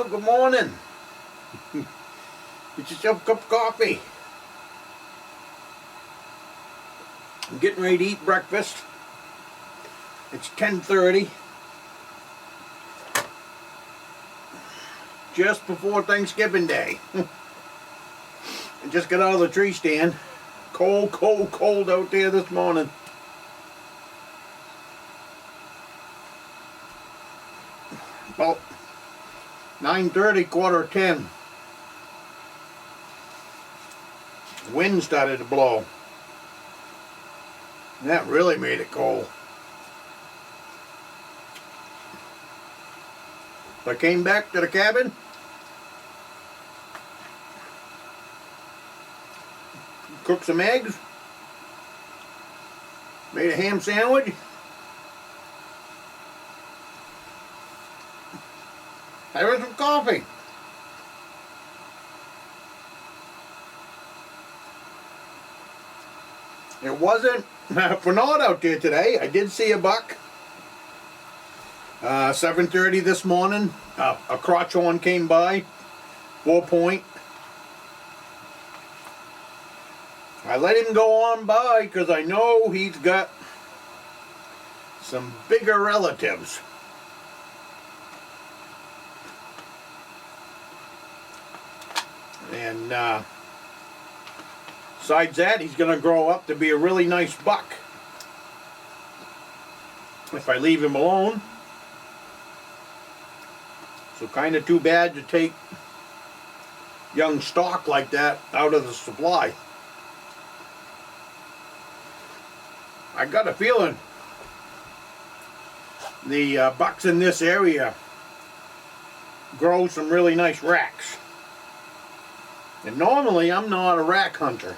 Well, good morning. Get yourself a cup of coffee. I'm getting ready to eat breakfast. It's 10:30. Just before Thanksgiving Day. I just got out of the tree stand. Cold, cold, cold out there this morning. About 9:30, quarter of 10. Wind started to blow. And that really made it cold. So I came back to the cabin. Cooked some eggs. Made a ham sandwich. Having some coffee. It wasn't for naught out there today. I did see a buck. 7:30 this morning. A crotch horn came by. 4-point. I let him go on by because I know he's got some bigger relatives. And besides that, he's going to grow up to be a really nice buck if I leave him alone. So kind of too bad to take young stock like that out of the supply. I got a feeling the bucks in this area grow some really nice racks. And normally I'm not a rack hunter.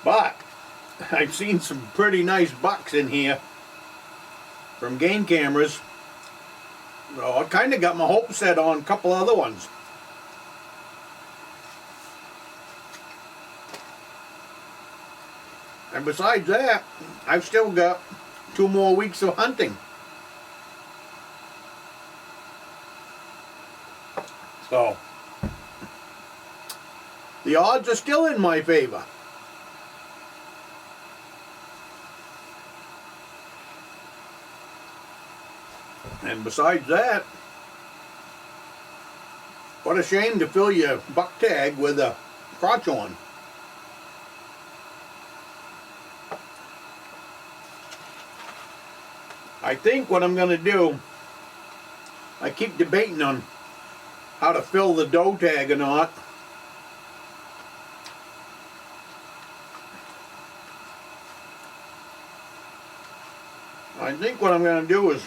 But I've seen some pretty nice bucks in here from game cameras. So I kind of got my hopes set on a couple other ones. And besides that, I've still got 2 more weeks of hunting. So the odds are still in my favor. And besides that, what a shame to fill your buck tag with a crotch horn. I think what I'm going to do, I keep debating on how to fill the doe tag or not. I think what I'm going to do is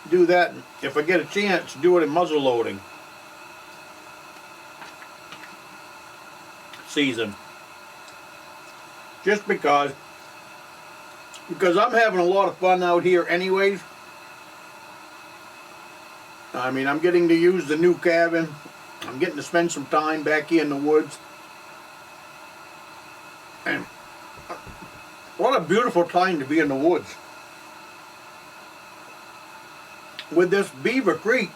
do that, if I get a chance, do it in muzzle loading season. Just because I'm having a lot of fun out here anyways. I mean, I'm getting to use the new cabin. I'm getting to spend some time back here in the woods. And what a beautiful time to be in the woods. With this Beaver Creek,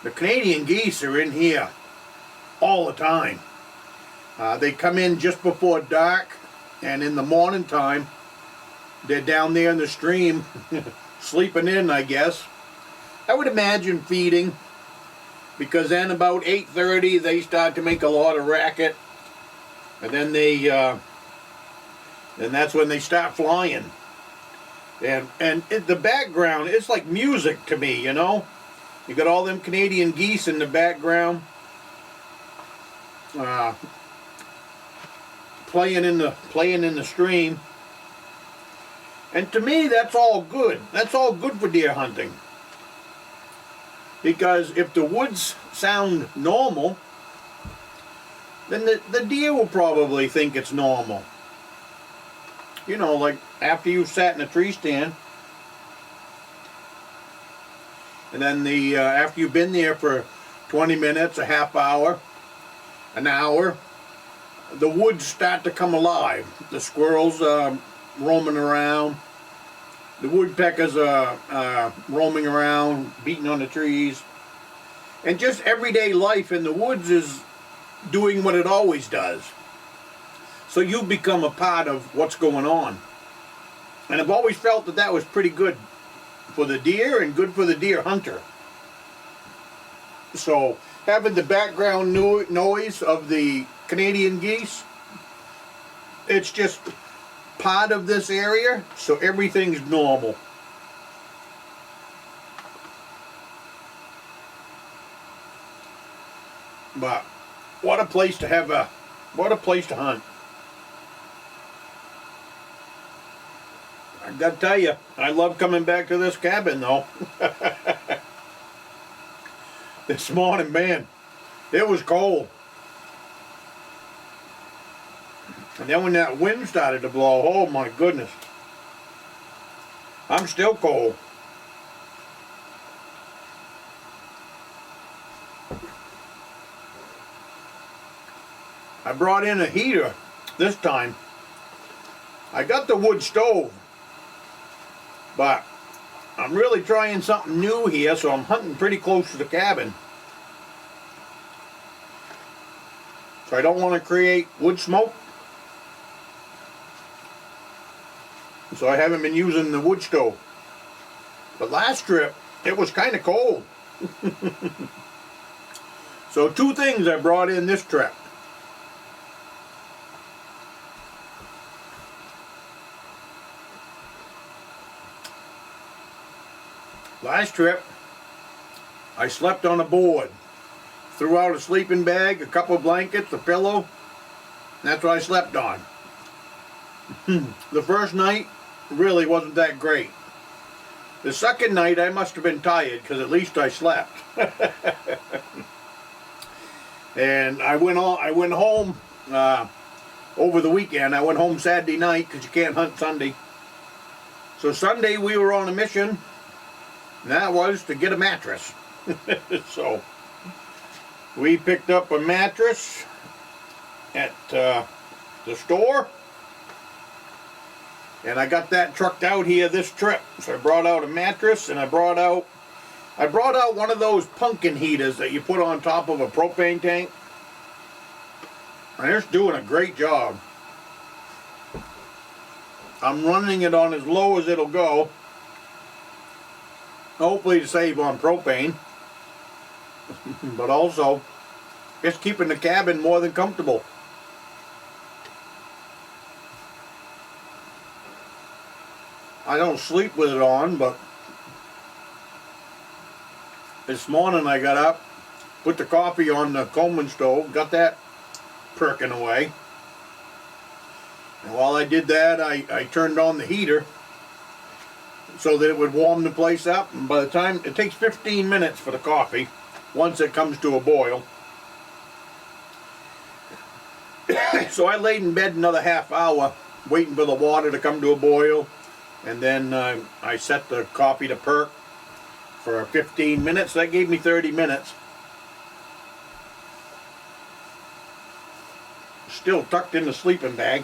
the Canadian geese are in here all the time. They come in just before dark, and in the morning time, they're down there in the stream, sleeping in, I guess. I would imagine feeding, because then about 8:30 they start to make a lot of racket, and then that's when they start flying. And the background, it's like music to me, you know. You got all them Canadian geese in the background, playing in the stream. And to me, that's all good. That's all good for deer hunting. Because if the woods sound normal, then the deer will probably think it's normal. You know, like after you've sat in a tree stand, and then after you've been there for 20 minutes, a half hour, an hour, the woods start to come alive. The squirrels roaming around, The woodpeckers are roaming around, beating on the trees. And just everyday life in the woods is doing what it always does. So you become a part of what's going on. And I've always felt that that was pretty good for the deer and good for the deer hunter. So having the background noise of the Canadian geese, it's just part of this area, so everything's normal. But what a place to what a place to hunt. I gotta tell you, I love coming back to this cabin though. This morning, man, it was cold. And then when that wind started to blow, oh my goodness. I'm still cold. I brought in a heater this time. I got the wood stove, but I'm really trying something new here, so I'm hunting pretty close to the cabin. So I don't want to create wood smoke. So I haven't been using the wood stove. But last trip, it was kind of cold. So two things I brought in this trip. Last trip, I slept on a board. Threw out a sleeping bag, a couple of blankets, a pillow. And that's what I slept on. The first night really wasn't that great. The second night I must have been tired because at least I slept. And I went home over the weekend. I went home Saturday night because you can't hunt Sunday. So Sunday we were on a mission. And that was to get a mattress. So we picked up a mattress at the store. And I got that trucked out here this trip. So I brought out a mattress and I brought out one of those pumpkin heaters that you put on top of a propane tank. And it's doing a great job. I'm running it on as low as it'll go. Hopefully to save on propane. But also, it's keeping the cabin more than comfortable. I don't sleep with it on, but this morning I got up, put the coffee on the Coleman stove, got that perking away. And while I did that, I turned on the heater so that it would warm the place up. And by the time, it takes 15 minutes for the coffee, once it comes to a boil. So I laid in bed another half hour, waiting for the water to come to a boil. And then I set the coffee to perk for 15 minutes. That gave me 30 minutes. Still tucked in the sleeping bag.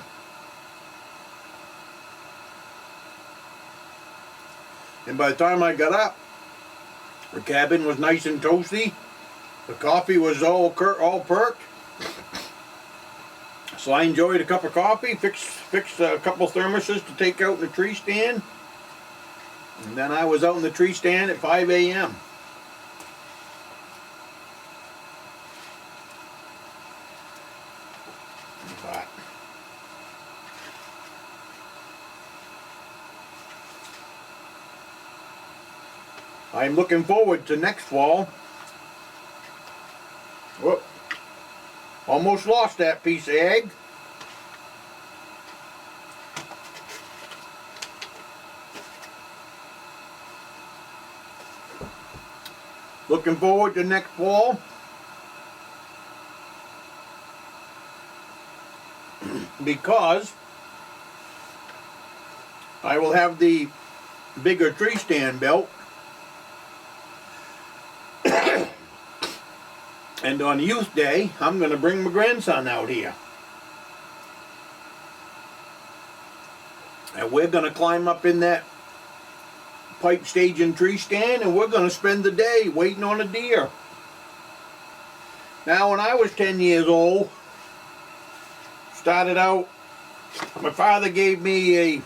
And by the time I got up, the cabin was nice and toasty. The coffee was all perked. So I enjoyed a cup of coffee, fixed a couple thermoses to take out in the tree stand. And then I was out in the tree stand at 5 a.m. But I'm looking forward to next fall. Whoop. Almost lost that piece of egg. Looking forward to next fall. Because I will have the bigger tree stand built. And on Youth Day, I'm going to bring my grandson out here. And we're going to climb up in that pipe staging tree stand, and we're going to spend the day waiting on a deer. Now, when I was 10 years old, started out, my father gave me a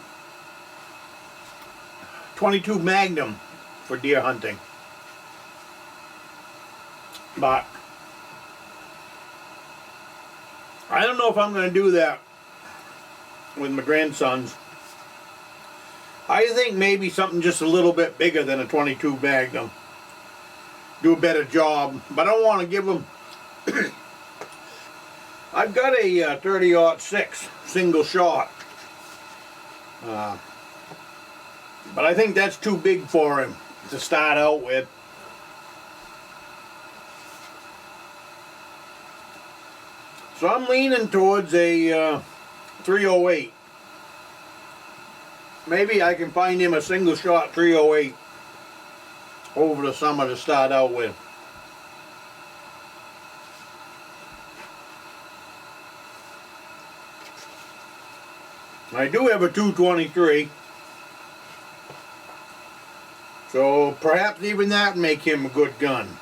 .22 Magnum for deer hunting. But I don't know if I'm going to do that with my grandsons. I think maybe something just a little bit bigger than a .22 Magnum. Do a better job. But I don't want to give them... I've got a 30-06 single shot. But I think that's too big for him to start out with. So I'm leaning towards a 308. Maybe I can find him a single shot 308 over the summer to start out with. I do have a 223. So perhaps even that make him a good gun.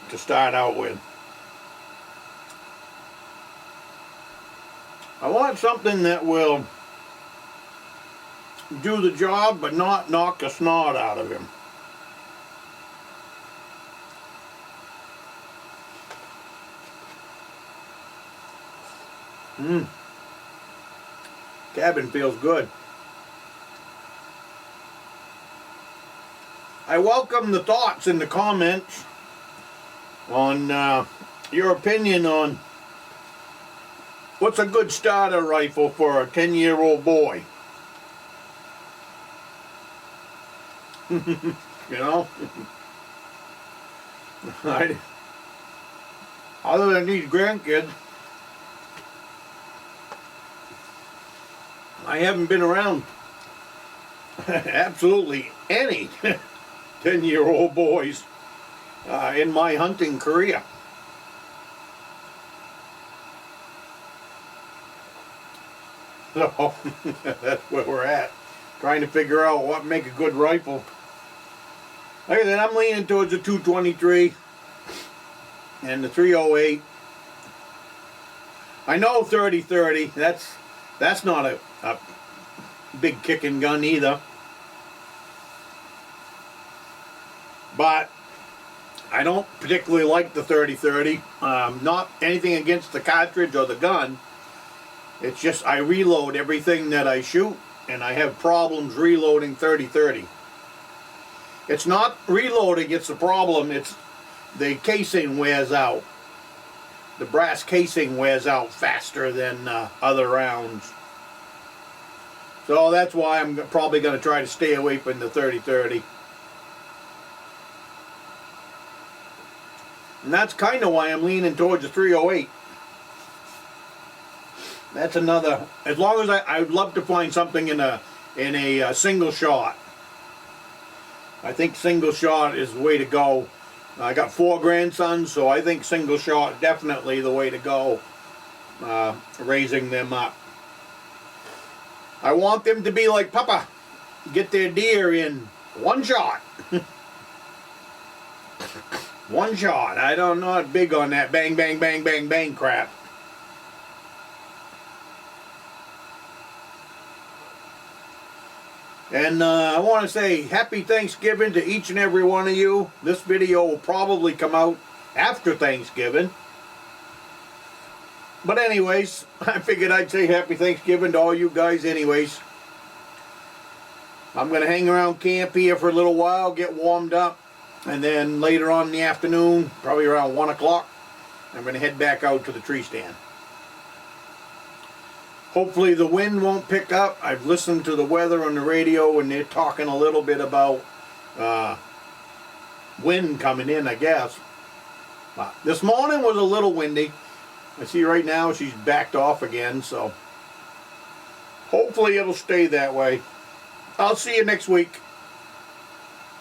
To start out with. I want something that will do the job but not knock the snot out of him. Cabin feels good. I welcome the thoughts in the comments on your opinion on what's a good starter rifle for a 10-year-old boy. You know? Other than these grandkids, I haven't been around absolutely any 10-year-old boys in my hunting career. So that's where we're at, trying to figure out what make a good rifle. Like I said, I'm leaning towards the 223 and the 308. I know 30-30. That's not a big kicking gun either. But I don't particularly like the 30-30. Not anything against the cartridge or the gun. It's just I reload everything that I shoot, and I have problems reloading 30-30. It's not reloading, it's the problem. It's the casing wears out. The brass casing wears out faster than other rounds. So that's why I'm probably going to try to stay away from the 30-30. And that's kind of why I'm leaning towards the 308. That's another, as long as I would love to find something in a single shot. I think single shot is the way to go. I got 4 grandsons, so I think single shot definitely the way to go. Raising them up. I want them to be like Papa, get their deer in one shot. One shot. I'm not big on that bang, bang, bang, bang, bang crap. And I want to say happy Thanksgiving to each and every one of you. This video will probably come out after Thanksgiving. But anyways, I figured I'd say happy Thanksgiving to all you guys anyways. I'm going to hang around camp here for a little while, get warmed up. And then later on in the afternoon, probably around 1 o'clock, I'm going to head back out to the tree stand. Hopefully the wind won't pick up. I've listened to the weather on the radio and they're talking a little bit about wind coming in, I guess. This morning was a little windy. I see right now she's backed off again, so hopefully it'll stay that way. I'll see you next week.